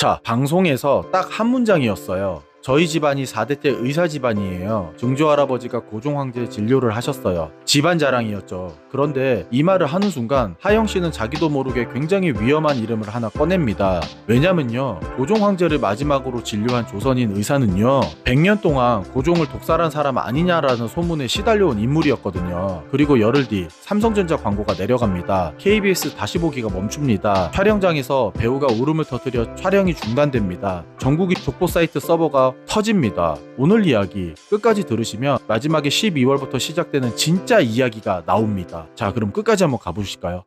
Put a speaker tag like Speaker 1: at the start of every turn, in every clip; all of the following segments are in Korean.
Speaker 1: 자, 방송에서 딱 한 문장이었어요. 저희 집안이 4대째 의사 집안이에요. 증조할아버지가 고종황제 진료를 하셨어요. 집안 자랑이었죠. 그런데 이 말을 하는 순간 하영씨는 자기도 모르게 굉장히 위험한 이름을 하나 꺼냅니다. 왜냐면요, 고종황제를 마지막으로 진료한 조선인 의사는요, 100년 동안 고종을 독살한 사람 아니냐라는 소문에 시달려온 인물이었거든요. 그리고 열흘 뒤 삼성전자 광고가 내려갑니다. KBS 다시 보기가 멈춥니다. 촬영장에서 배우가 울음을 터뜨려 촬영이 중단됩니다. 전국의 족보 사이트 서버가 터집니다. 오늘 이야기 끝까지 들으시면 마지막에 12월부터 시작되는 진짜 이야기가 나옵니다. 자, 그럼 끝까지 한번 가보실까요?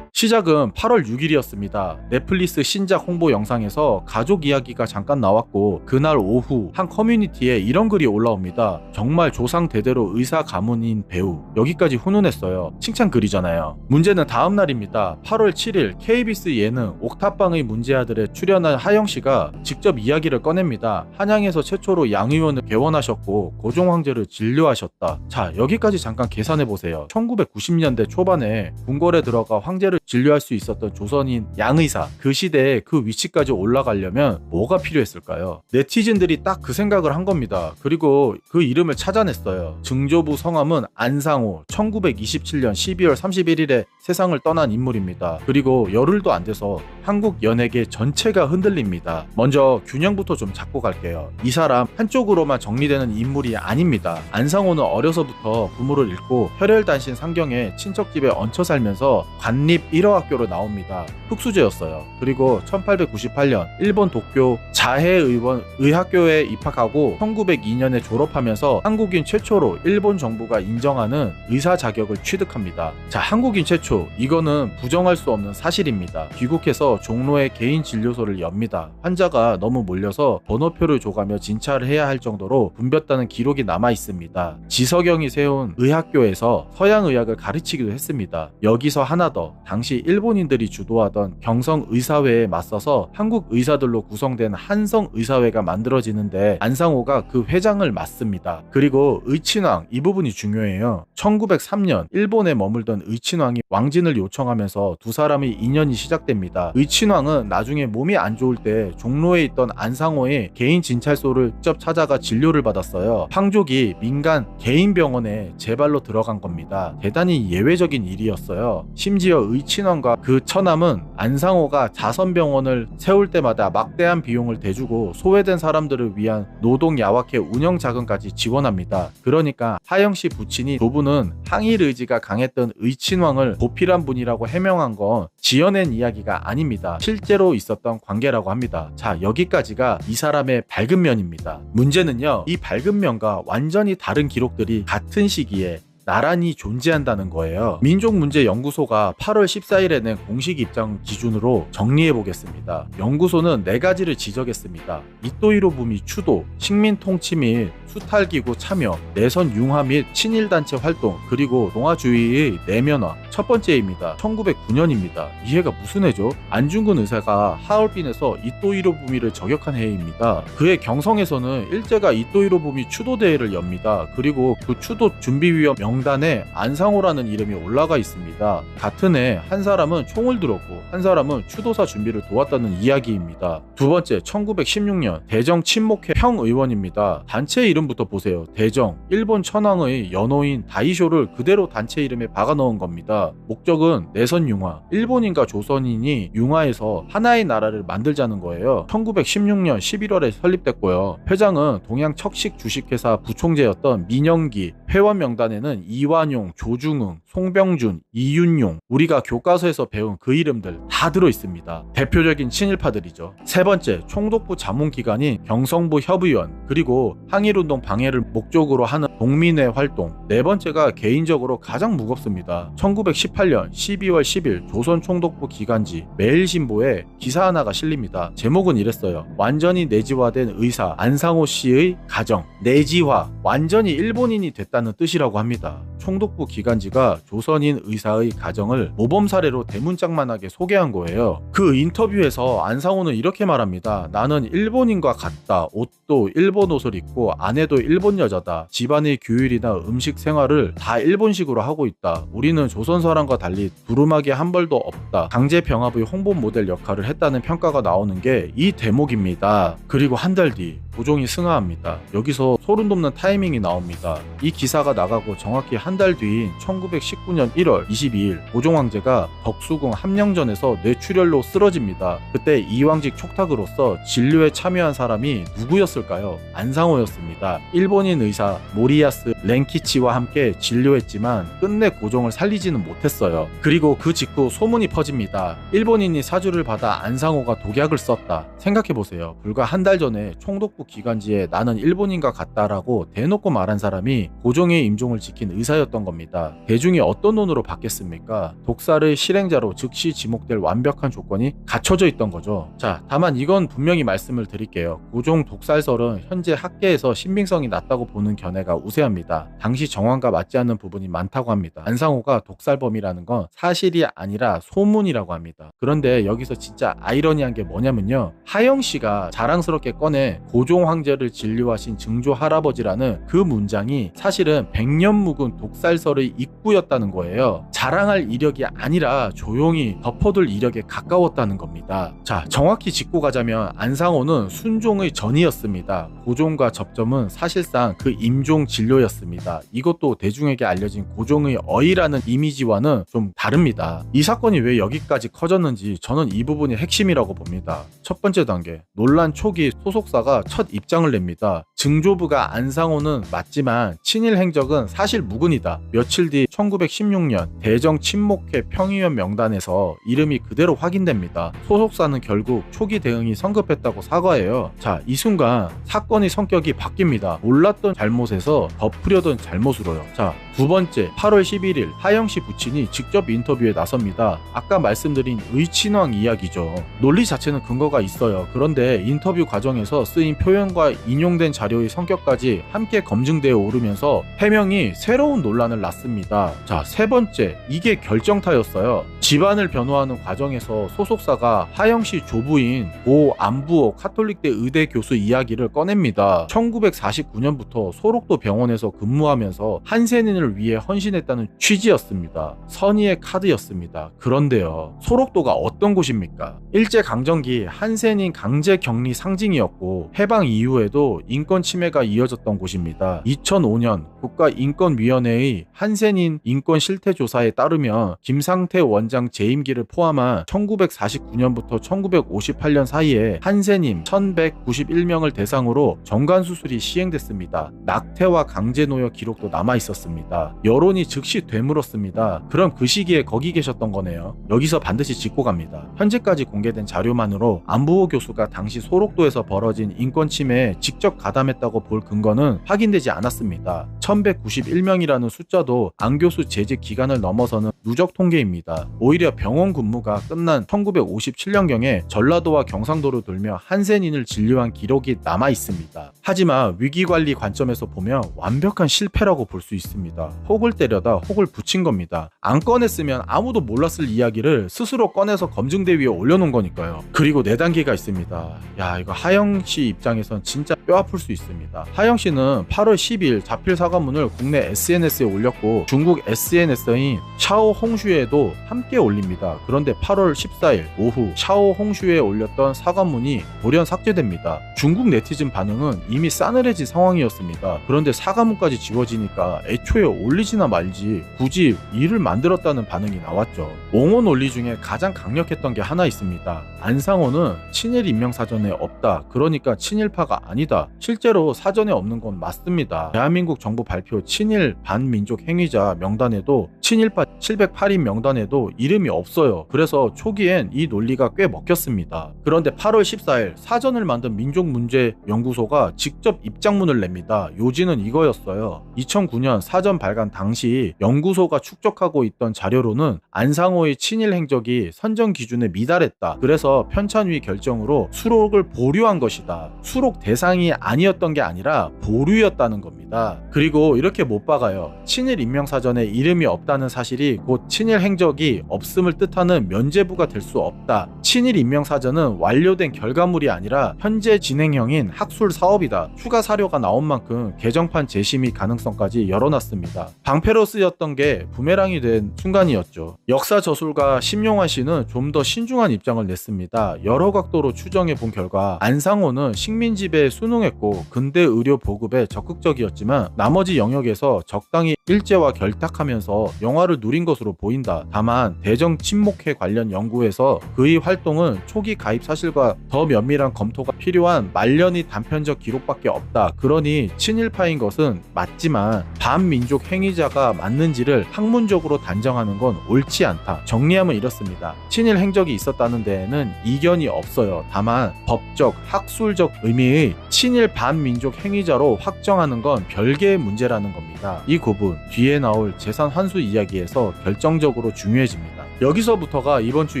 Speaker 1: 시작은 8월 6일이었습니다. 넷플릭스 신작 홍보 영상에서 가족 이야기가 잠깐 나왔고, 그날 오후 한 커뮤니티에 이런 글이 올라옵니다. 정말 조상 대대로 의사 가문인 배우. 여기까지 훈훈했어요. 칭찬 글이잖아요. 문제는 다음 날입니다. 8월 7일 KBS 예능 옥탑방의 문제아들에 출연한 하영씨가 직접 이야기를 꺼냅니다. 한양에서 최초로 양 의원을 개원하셨고 고종황제를 진료하셨다. 자, 여기까지 잠깐 계산해보세요. 1990년대 초반에 궁궐에 들어가 황제를 진료할 수 있었던 조선인 양의사, 그 시대에 그 위치까지 올라가려면 뭐가 필요했을까요? 네티즌들이 딱 그 생각을 한 겁니다. 그리고 그 이름을 찾아냈어요. 증조부 성함은 안상호, 1927년 12월 31일에 세상을 떠난 인물입니다. 그리고 열흘도 안 돼서 한국 연예계 전체가 흔들립니다. 먼저 균형부터 좀 잡고 갈게요. 이 사람 한쪽으로만 정리되는 인물이 아닙니다. 안상호는 어려서부터 부모를 잃고 혈혈단신 상경에 친척집에 얹혀 살면서 관립 1어학교로 나옵니다. 흑수저였어요. 그리고 1898년 일본 도쿄 자해의원 의학교에 입학하고 1902년에 졸업하면서 한국인 최초로 일본 정부가 인정하는 의사 자격을 취득합니다. 자, 한국인 최초, 이거는 부정할 수 없는 사실입니다. 귀국해서 종로에 개인 진료소를 엽니다. 환자가 너무 몰려서 번호표를 줘가며 진찰을 해야 할 정도로 붐볐다는 기록이 남아 있습니다. 지석영이 세운 의학교에서 서양의학을 가르치기도 했습니다. 여기서 하나 더, 당시 일본인들이 주도하던 경성의사회에 맞서서 한국 의사들로 구성된 한성의사회가 만들어지는데 안상호가 그 회장을 맡습니다. 그리고 의친왕, 이 부분이 중요해요. 1903년 일본에 머물던 의친왕이 왕진을 요청하면서 두 사람의 인연이 시작됩니다. 의친왕은 나중에 몸이 안 좋을 때 종로에 있던 안상호의 개인 진찰소를 직접 찾아가 진료를 받았어요. 황족이 민간 개인 병원에 제발로 들어간 겁니다. 대단히 예외적인 일이었어요. 심지어 의친왕과 그 처남은 안상호가 자선병원을 세울 때마다 막대한 비용을 대주고 소외된 사람들을 위한 노동 야학회 운영 자금까지 지원합니다. 그러니까 하영씨 부친이 두 분은 항일 의지가 강했던 의친왕을 보필한 분이라고 해명한 건 지어낸 이야기가 아닙니다. 실제로 있었던 관계라고 합니다. 자, 여기까지가 이 사람의 밝은 면입니다. 문제는요, 이 밝은 면과 완전히 다른 기록들이 같은 시기에 나란히 존재한다는 거예요. 민족문제연구소가 8월 14일에 낸 공식 입장 기준으로 정리해보겠습니다. 연구소는 4가지를 지적했습니다. 이토히로부미 추도, 식민통치 및 수탈기구 참여, 내선 융화 및 친일단체 활동, 그리고 동아주의의 내면화. 첫 번째입니다. 1909년입니다. 이 해가 무슨 해죠? 안중근 의사가 하얼빈에서 이토히로부미를 저격한 해입니다. 그해 경성에서는 일제가 이토히로부미 추도대회를 엽니다. 그리고 그 추도 준비위원 명단에 안상호라는 이름이 올라가 있습니다. 같은 해 한 사람은 총을 들었고 한 사람은 추도사 준비를 도왔다는 이야기입니다. 두 번째, 1916년 대정 친목회 평의원입니다. 단체 이름부터 보세요. 대정, 일본 천황의 연호인 다이쇼를 그대로 단체 이름에 박아 넣은 겁니다. 목적은 내선 융화, 일본인과 조선인이 융화해서 하나의 나라를 만들자는 거예요. 1916년 11월에 설립됐고요. 회장은 동양 척식 주식회사 부총재였던 민영기, 회원 명단에는 이완용, 조중응, 송병준, 이윤용, 우리가 교과서에서 배운 그 이름들 다 들어있습니다. 대표적인 친일파들이죠. 세 번째, 총독부 자문기관인 경성부 협의원, 그리고 항일운동 방해를 목적으로 하는 동민회 활동. 네 번째가 개인적으로 가장 무겁습니다. 1918년 12월 10일 조선총독부 기관지 매일신보에 기사 하나가 실립니다. 제목은 이랬어요. 완전히 내지화된 의사 안상호 씨의 가정. 내지화, 완전히 일본인이 됐다는 뜻이라고 합니다. 있습니다. 총독부 기간지가 조선인 의사의 가정을 모범 사례로 대문짝만하게 소개한 거예요. 그 인터뷰에서 안상호는 이렇게 말합니다. 나는 일본인과 같다. 옷도 일본 옷을 입고 아내도 일본 여자다. 집안의 규율이나 음식 생활을 다 일본식으로 하고 있다. 우리는 조선 사람과 달리 두루마기 한 벌도 없다. 강제 병합의 홍보 모델 역할을 했다는 평가가 나오는 게 이 대목입니다. 그리고 한 달 뒤 고종이 승하합니다. 여기서 소름 돋는 타이밍이 나옵니다. 이 기사가 나가고 정확히 한 달 뒤인 1919년 1월 22일 고종 황제가 덕수궁 함령전에서 뇌출혈로 쓰러집니다. 그때 이왕직 촉탁으로서 진료에 참여한 사람이 누구였을까요? 안상호였습니다. 일본인 의사 모리야스 렌키치와 함께 진료했지만 끝내 고종을 살리지는 못했어요. 그리고 그 직후 소문이 퍼집니다. 일본인이 사주를 받아 안상호가 독약을 썼다. 생각해보세요. 불과 한 달 전에 총독부 기간지에 나는 일본인과 같다라고 대놓고 말한 사람이 고종의 임종을 지킨 의사였던 겁니다. 대중이 어떤 논으로 받겠습니까? 독살의 실행자로 즉시 지목될 완벽한 조건이 갖춰져 있던 거죠. 자, 다만 이건 분명히 말씀을 드릴게요. 고종 독살설은 현재 학계에서 신빙성이 낮다고 보는 견해가 우세합니다. 당시 정황과 맞지 않는 부분이 많다고 합니다. 안상호가 독살범이라는 건 사실이 아니라 소문이라고 합니다. 그런데 여기서 진짜 아이러니한 게 뭐냐면요. 하영 씨가 자랑스럽게 꺼내 고종 황제를 진료하신 증조 할아버지라는 그 문장이 사실은 100년 묵은 독살설의 입구였다는 거예요. 자랑할 이력이 아니라 조용히 덮어둘 이력에 가까웠다는 겁니다. 자, 정확히 짚고 가자면 안상호는 순종의 전이었습니다. 고종과 접점은 사실상 그 임종 진료였습니다. 이것도 대중에게 알려진 고종의 어이라는 이미지와는 좀 다릅니다. 이 사건이 왜 여기까지 커졌는지 저는 이 부분이 핵심이라고 봅니다. 첫 번째 단계, 논란 초기 소속사가 첫 입장을 냅니다. 증조부가 안상호는 맞지만 친일 행적은 사실 무근이다. 며칠 뒤 1916년 대정 친목회 평의원 명단에서 이름이 그대로 확인됩니다. 소속사는 결국 초기 대응이 성급했다고 사과해요. 자, 이 순간 사건의 성격이 바뀝니다. 몰랐던 잘못에서 덮으려던 잘못으로요. 자, 두 번째, 8월 11일 하영씨 부친이 직접 인터뷰에 나섭니다. 아까 말씀드린 의친왕 이야기죠. 논리 자체는 근거가 있어요. 그런데 인터뷰 과정에서 쓰인 표현과 인용된 자료의 성격까지 함께 검증되어 오르면서 해명이 새로운 논란을 낳습니다. 자, 세 번째, 이게 결정타였어요. 집안을 변호하는 과정에서 소속사가 하영씨 조부인 고 안부호 카톨릭대 의대 교수 이야기를 꺼냅니다. 1949년부터 소록도 병원에서 근무하면서 한센인을 위해 헌신했다는 취지였습니다. 선의의 카드였습니다. 그런데요, 소록도가 어떤 곳입니까? 일제강점기 한센인 강제 격리 상징이었고 해방 이후에도 인권 침해가 이어졌던 곳입니다. 2005년 국가인권위원회의 한센인 인권 실태조사에 따르면 김상태 원장 재임기를 포함한 1949년부터 1958년 사이에 한센인 1191명을 대상으로 정관수술이 시행됐습니다. 낙태와 강제노역 기록도 남아있었습니다. 여론이 즉시 되물었습니다. 그럼 그 시기에 거기 계셨던 거네요. 여기서 반드시 짚고 갑니다. 현재까지 공개된 자료만으로 안부호 교수가 당시 소록도에서 벌어진 인권 침해에 직접 가담했다고 볼 근거는 확인되지 않았습니다. 1191명이라는 숫자도 안 교수 재직 기간을 넘어서는 누적 통계입니다. 오히려 병원 근무가 끝난 1957년경에 전라도와 경상도를 돌며 한센인을 진료한 기록이 남아 있습니다. 하지만 위기관리 관점에서 보면 완벽한 실패라고 볼 수 있습니다. 혹을 때려다 혹을 붙인 겁니다. 안 꺼냈으면 아무도 몰랐을 이야기를 스스로 꺼내서 검증대 위에 올려놓은 거니까요. 그리고 4단계가 있습니다. 야, 이거 하영씨 입장에선 진짜 뼈아플 수 있습니다. 하영씨는 8월 10일 자필 사과문을 국내 SNS에 올렸고 중국 SNS인 샤오 홍슈에도 함께 올립니다. 그런데 8월 14일 오후 샤오 홍슈에 올렸던 사과문이 돌연 삭제됩니다. 중국 네티즌 반응은 이미 싸늘해진 상황이었습니다. 그런데 사과문까지 지워지니까 애초에 올리지나 말지 굳이 일을 만들었다는 반응이 나왔죠. 옹호 논리 중에 가장 강력했던 게 하나 있습니다. 안상호는 친일 인명사전에 없다. 그러니까 친일파가 아니다. 실제로 사전에 없는 건 맞습니다. 대한민국 정부 발표 친일 반민족 행위자 명단에도 친일파 708인 명단에도 이름이 없어요. 그래서 초기엔 이 논리가 꽤 먹혔습니다. 그런데 8월 14일 사전을 만든 민족문제연구소가 직접 입장문을 냅니다. 요지는 이거였어요. 2009년 사전 발간 당시 연구소가 축적하고 있던 자료로는 안상호의 친일 행적이 선정 기준에 미달했다. 그래서 편찬위 결정으로 수록을 보류한 것이다. 수록 대상이 아니었던 게 아니라 보류였다는 겁니다. 그리고 이렇게 못 박아요. 친일 인명사전에 이름이 없다는 사실이 곧 친일 행적이 없음을 뜻하는 면죄부가 될 수 없다. 친일 인명사전은 완료된 결과물이 아니라 현재 진행형인 학술 사업이다. 추가 사료가 나온 만큼 개정판 재심의 가능성까지 열어놨습니다. 방패로 쓰였던 게 부메랑이 된 순간이었죠. 역사 저술가 심용환 씨는 좀 더 신중한 입장을 냈습니다. 여러 각도로 추정해 본 결과 안상호는 식민지배에 순응했고 근대 의료 보급에 적극적이었지만 나머지 영역에서 적당히 일제와 결탁하면서 영화를 누린 것으로 보인다. 다만 대정 침묵회 관련 연구에서 그의 활동은 초기 가입 사실과 더 면밀한 검토가 필요한 말년이 단편적 기록밖에 없다. 그러니 친일파인 것은 맞지만 반민족 행위자가 맞는지를 학문적으로 단정하는 건 옳지 않다. 정리하면 이렇습니다. 친일 행적이 있었다는 데에는 이견이 없어요. 다만 법적, 학술적 의미의 친일 반민족 행위자로 확정하는 건 별개의 문제라는 겁니다. 이 구분 뒤에 나올 재산 환수 이야기에서 결정적으로 중요해집니다. 여기서부터가 이번 주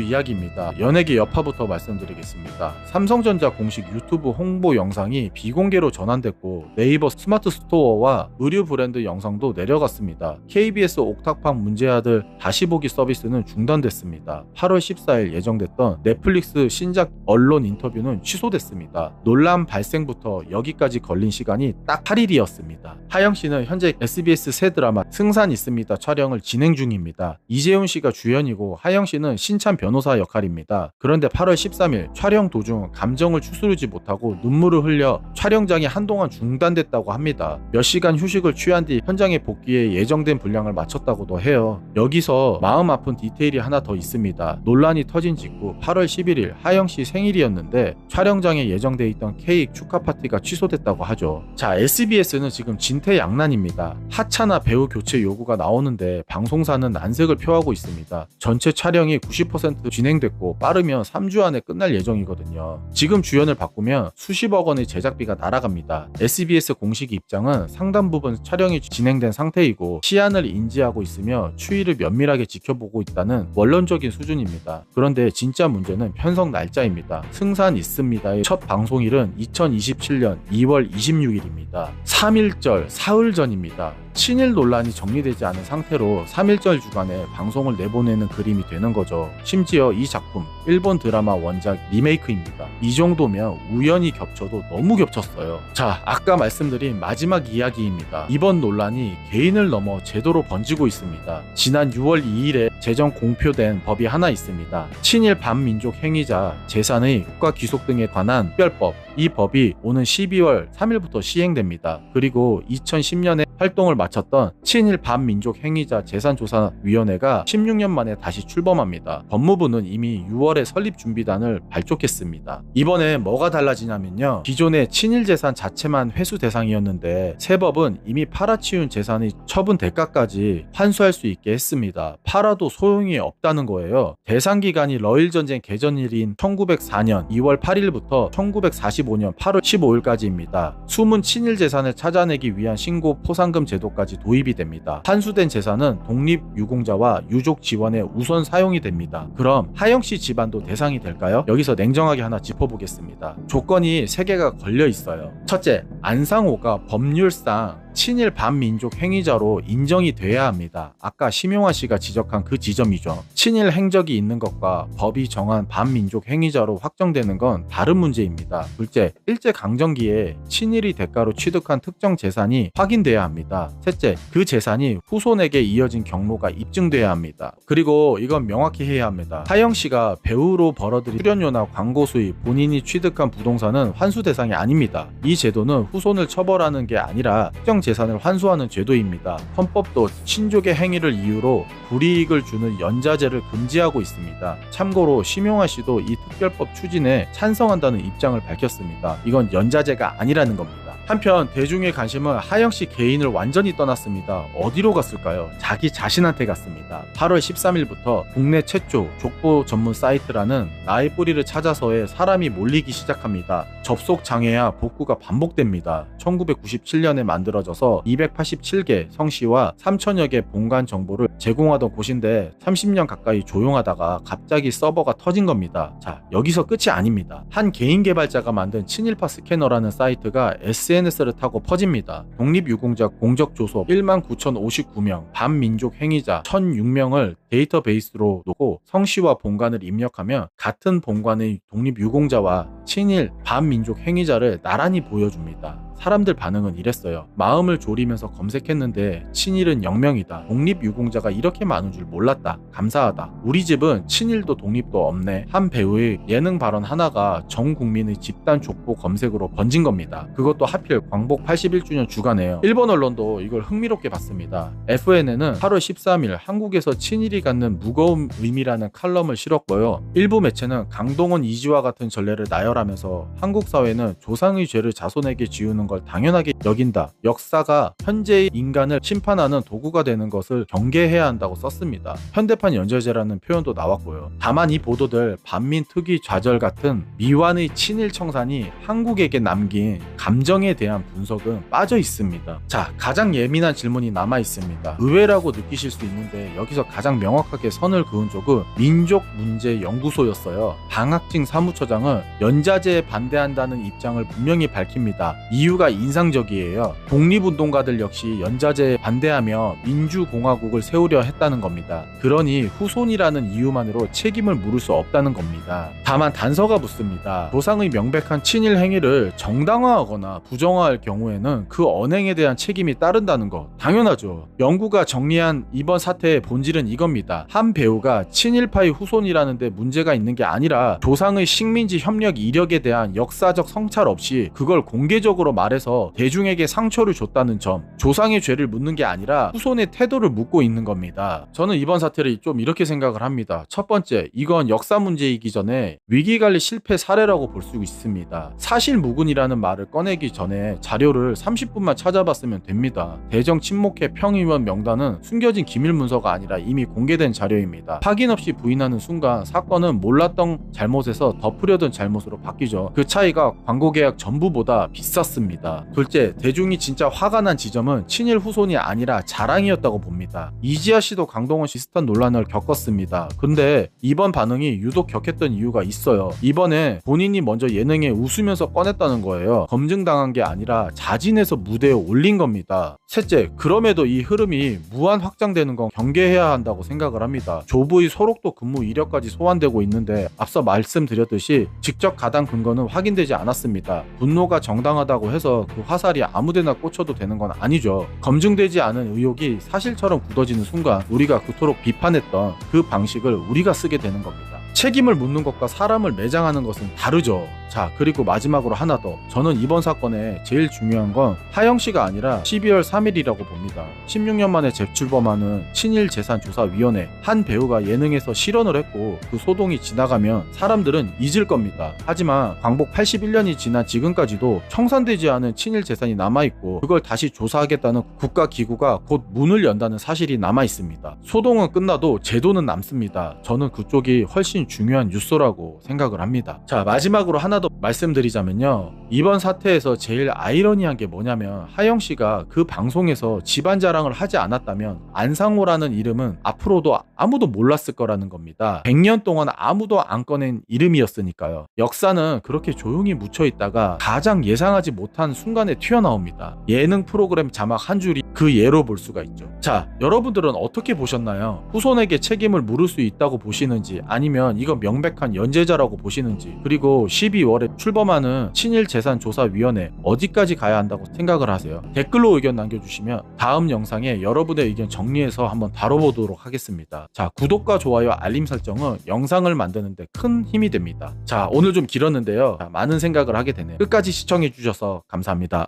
Speaker 1: 이야기입니다. 연예계 여파부터 말씀드리겠습니다. 삼성전자 공식 유튜브 홍보 영상이 비공개로 전환됐고 네이버 스마트 스토어와 의류 브랜드 영상도 내려갔습니다. KBS 옥탑방 문제아들 다시 보기 서비스는 중단됐습니다. 8월 14일 예정됐던 넷플릭스 신작 언론 인터뷰는 취소됐습니다. 논란 발생부터 여기까지 걸린 시간이 딱 8일이었습니다. 하영씨는 현재 SBS 새 드라마 승산 있습니다 촬영을 진행 중입니다. 이재훈 씨가 주연이고 하영씨는 신참 변호사 역할입니다. 그런데 8월 13일 촬영 도중 감정을 추스르지 못하고 눈물을 흘려 촬영장이 한동안 중단됐다고 합니다. 몇 시간 휴식을 취한 뒤 현장에 복귀해 예정된 분량을 마쳤다고도 해요. 여기서 마음 아픈 디테일이 하나 더 있습니다. 논란이 터진 직후 8월 11일 하영씨 생일이었는데 촬영장에 예정돼 있던 케이크 축하 파티가 취소됐다고 하죠. 자, SBS는 지금 진퇴양난입니다. 하차나 배우 교체 요구가 나오는데 방송사는 난색을 표하고 있습니다. 전체 촬영이 90% 진행됐고 빠르면 3주 안에 끝날 예정이거든요. 지금 주연을 바꾸면 수십억 원의 제작비가 날아갑니다. SBS 공식 입장은 상당 부분 촬영이 진행된 상태이고 시안을 인지하고 있으며 추이를 면밀하게 지켜보고 있다는 원론적인 수준입니다. 그런데 진짜 문제는 편성 날짜입니다. 승산 있습니다의 첫 방송일은 2027년 2월 26일입니다. 3.1절 사흘 전입니다. 친일 논란이 정리되지 않은 상태로 3.1절 주간에 방송을 내보내는 그림이 되는 거죠. 심지어 이 작품 일본 드라마 원작 리메이크입니다. 이 정도면 우연히 겹쳐도 너무 겹쳤어요. 자, 아까 말씀드린 마지막 이야기입니다. 이번 논란이 개인을 넘어 제도로 번지고 있습니다. 지난 6월 2일에 제정 공표된 법이 하나 있습니다. 친일 반민족 행위자 재산의 국가 귀속 등에 관한 특별법. 이 법이 오는 12월 3일부터 시행됩니다. 그리고 2010년에 활동을 마쳤던 친일 반민족 행위자 재산조사위원회가 16년 만에 다시 출범합니다. 법무부는 이미 6월에 설립준비단을 발족했습니다. 이번에 뭐가 달라지냐면요. 기존의 친일 재산 자체만 회수 대상이었는데 새 법은 이미 팔아치운 재산의 처분 대가까지 환수할 수 있게 했습니다. 팔아도 소용이 없다는 거예요. 대상 기간이 러일전쟁 개전일인 1904년 2월 8일부터 1945년 8월 15일까지입니다. 숨은 친일 재산을 찾아내기 위한 신고 포상금 제도까지 도입이 됩니다. 환수된 재산은 독립유공자와 유족 지원에 우선 사용이 됩니다. 그럼 하영씨 집안도 대상이 될까요? 여기서 냉정하게 하나 짚어보겠습니다. 조건이 3개가 걸려 있어요. 첫째, 안상호가 법률상 친일 반민족 행위자로 인정이 돼야 합니다. 아까 심용환 씨가 지적한 그 지점이죠. 친일 행적이 있는 것과 법이 정한 반민족 행위자로 확정되는 건 다른 문제입니다. 둘째, 일제강점기에 친일이 대가로 취득한 특정 재산이 확인돼야 합니다. 셋째, 그 재산이 후손에게 이어진 경로가 입증돼야 합니다. 그리고 이건 명확히 해야 합니다. 하영 씨가 배우로 벌어들인 출연료나 광고 수입, 본인이 취득한 부동산은 환수 대상이 아닙니다. 이 제도는 후손을 처벌하는 게 아니라 특정 재산을 환수하는 제도입니다. 헌법도 친족의 행위를 이유로 불이익을 주는 연자제를 금지하고 있습니다. 참고로 심용환 씨도 이 특별법 추진에 찬성한다는 입장을 밝혔습니다. 이건 연자제가 아니라는 겁니다. 한편 대중의 관심은 하영씨 개인을 완전히 떠났습니다. 어디로 갔을까요? 자기 자신한테 갔습니다. 8월 13일부터 국내 최초 족보 전문 사이트라는 나의 뿌리를 찾아서에 사람이 몰리기 시작합니다. 접속 장애야 복구가 반복됩니다. 1997년에 만들어져서 287개 성씨와 3천여 개 본관 정보를 제공하던 곳인데 30년 가까이 조용하다가 갑자기 서버가 터진 겁니다. 자, 여기서 끝이 아닙니다. 한 개인 개발자가 만든 친일파 스캐너라는 사이트가 SNS를 타고 퍼집니다. 독립유공자 공적조서 19,059명, 반민족 행위자 1,006명을 데이터베이스로 놓고 성씨와 본관을 입력하면 같은 본관의 독립유공자와 친일 반민족 행위자를 나란히 보여줍니다. 사람들 반응은 이랬어요. 마음을 졸이면서 검색했는데 친일은 0명이다. 독립유공자가 이렇게 많은 줄 몰랐다. 감사하다. 우리 집은 친일도 독립도 없네. 한 배우의 예능 발언 하나가 전 국민의 집단 족보 검색으로 번진 겁니다. 그것도 하필 광복 81주년 주간에요. 일본 언론도 이걸 흥미롭게 봤습니다. FNN은 8월 13일 한국에서 친일이 갖는 무거운 의미라는 칼럼을 실었고요. 일부 매체는 강동원 이지와 같은 전례를 나열하면서 한국 사회는 조상의 죄를 자손에게 지우는 걸 당연하게 여긴다. 역사가 현재의 인간을 심판하는 도구가 되는 것을 경계해야 한다고 썼습니다. 현대판 연좌제라는 표현도 나왔고요. 다만 이 보도들 반민 특위 좌절 같은 미완의 친일 청산이 한국에게 남긴 감정에 대한 분석은 빠져 있습니다. 자, 가장 예민한 질문이 남아 있습니다. 의외라고 느끼실 수 있는데 여기서 가장 명확하게 선을 그은 쪽은 민족문제연구소였어요. 방학징 사무처장은 연좌제에 반대한다는 입장을 분명히 밝힙니다. 이유가 인상적이에요. 독립운동가들 역시 연좌제에 반대하며 민주공화국을 세우려 했다는 겁니다. 그러니 후손이라는 이유만으로 책임을 물을 수 없다는 겁니다. 다만 단서가 붙습니다. 조상의 명백한 친일 행위를 정당화하거나 부정화할 경우에는 그 언행에 대한 책임이 따른다는 것 당연하죠. 연구가 정리한 이번 사태의 본질은 이겁니다. 한 배우가 친일파의 후손이라는데 문제가 있는 게 아니라 조상의 식민지 협력 이력에 대한 역사적 성찰 없이 그걸 공개적으로 말해서 대중에게 상처를 줬다는 점, 조상의 죄를 묻는 게 아니라 후손의 태도를 묻고 있는 겁니다. 저는 이번 사태를 좀 이렇게 생각을 합니다. 첫 번째, 이건 역사 문제이기 전에 위기관리 실패 사례라고 볼 수 있습니다. 사실무근이라는 말을 꺼내기 전에 자료를 30분만 찾아봤으면 됩니다. 대정 친목회 평의원 명단은 숨겨진 기밀 문서가 아니라 이미 공개된 자료입니다. 확인 없이 부인하는 순간 사건은 몰랐던 잘못에서 덮으려던 잘못으로 바뀌죠. 그 차이가 광고 계약 전부보다 비쌌습니다. 둘째, 대중이 진짜 화가 난 지점은 친일 후손이 아니라 자랑이었다고 봅니다. 이지아 씨도 강동원 비슷한 논란을 겪었습니다. 근데 이번 반응이 유독 격했던 이유가 있어요. 이번에 본인이 먼저 예능에 웃으면서 꺼냈다는 거예요. 검증당한 게 아니라 자진해서 무대에 올린 겁니다. 셋째, 그럼에도 이 흐름이 무한 확장되는 건 경계해야 한다고 생각을 합니다. 조부의 소록도 근무 이력까지 소환되고 있는데 앞서 말씀드렸듯이 직접 가담 근거는 확인되지 않았습니다. 분노가 정당하다고 해서 그 화살이 아무데나 꽂혀도 되는 건 아니죠. 검증되지 않은 의혹이 사실처럼 굳어지는 순간 우리가 그토록 비판했던 그 방식을 우리가 쓰게 되는 겁니다. 책임을 묻는 것과 사람을 매장하는 것은 다르죠. 자, 그리고 마지막으로 하나 더. 저는 이번 사건에 제일 중요한 건 하영씨가 아니라 12월 3일이라고 봅니다. 16년 만에 재출범하는 친일재산조사위원회. 한 배우가 예능에서 실언을 했고 그 소동이 지나가면 사람들은 잊을 겁니다. 하지만 광복 81년이 지난 지금까지도 청산되지 않은 친일재산이 남아있고 그걸 다시 조사하겠다는 국가기구가 곧 문을 연다는 사실이 남아있습니다. 소동은 끝나도 제도는 남습니다. 저는 그쪽이 훨씬 중요한 뉴스라고 생각을 합니다. 자, 마지막으로 하나 더 말씀드리자면요. 이번 사태에서 제일 아이러니한 게 뭐냐면 하영씨가 그 방송에서 집안 자랑을 하지 않았다면 안상호라는 이름은 앞으로도 아무도 몰랐을 거라는 겁니다. 100년 동안 아무도 안 꺼낸 이름이었으니까요. 역사는 그렇게 조용히 묻혀있다가 가장 예상하지 못한 순간에 튀어나옵니다. 예능 프로그램 자막 한 줄이 그 예로 볼 수가 있죠. 자, 여러분들은 어떻게 보셨나요? 후손에게 책임을 물을 수 있다고 보시는지 아니면 이건 명백한 연재자라고 보시는지, 그리고 12월에 출범하는 친일재산조사위원회 어디까지 가야 한다고 생각을 하세요? 댓글로 의견 남겨주시면 다음 영상에 여러분의 의견 정리해서 한번 다뤄보도록 하겠습니다. 자, 구독과 좋아요, 알림 설정은 영상을 만드는데 큰 힘이 됩니다. 자, 오늘 좀 길었는데요. 자, 많은 생각을 하게 되네요. 끝까지 시청해주셔서 감사합니다.